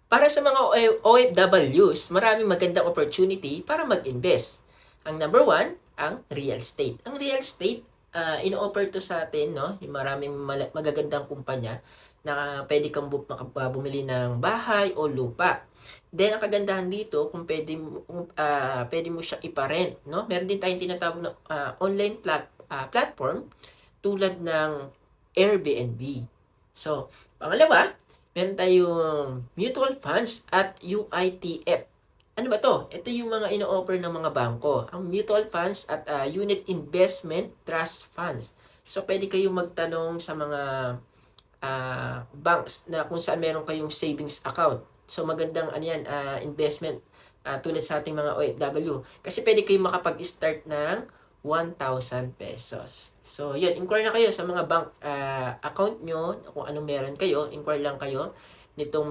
Para sa mga OFWs, maraming magandang opportunity para mag-invest. Ang number one, ang real estate. Ang real estate, ino-offer to sa atin, no? Yung maraming magagandang kumpanya na pwede kang bumili ng bahay o lupa. Then, ang kagandahan dito, kung pwede mo siya iparent, no? Meron din tayong tinatawag na online platform tulad ng Airbnb. So, pangalawa, meron tayong mutual funds at UITF. Ano ba to? Ito yung mga ino-offer ng mga bangko. Ang mutual funds at unit investment trust funds. So, pwede kayong magtanong sa mga banks na kung saan meron kayong savings account. So, magandang investment tulad sa ating mga OFW. Kasi pwede kayong makapag-start ng 1,000 pesos. So, yun. Inquire na kayo sa mga bank account nyo. Kung anong meron kayo, inquire lang kayo nitong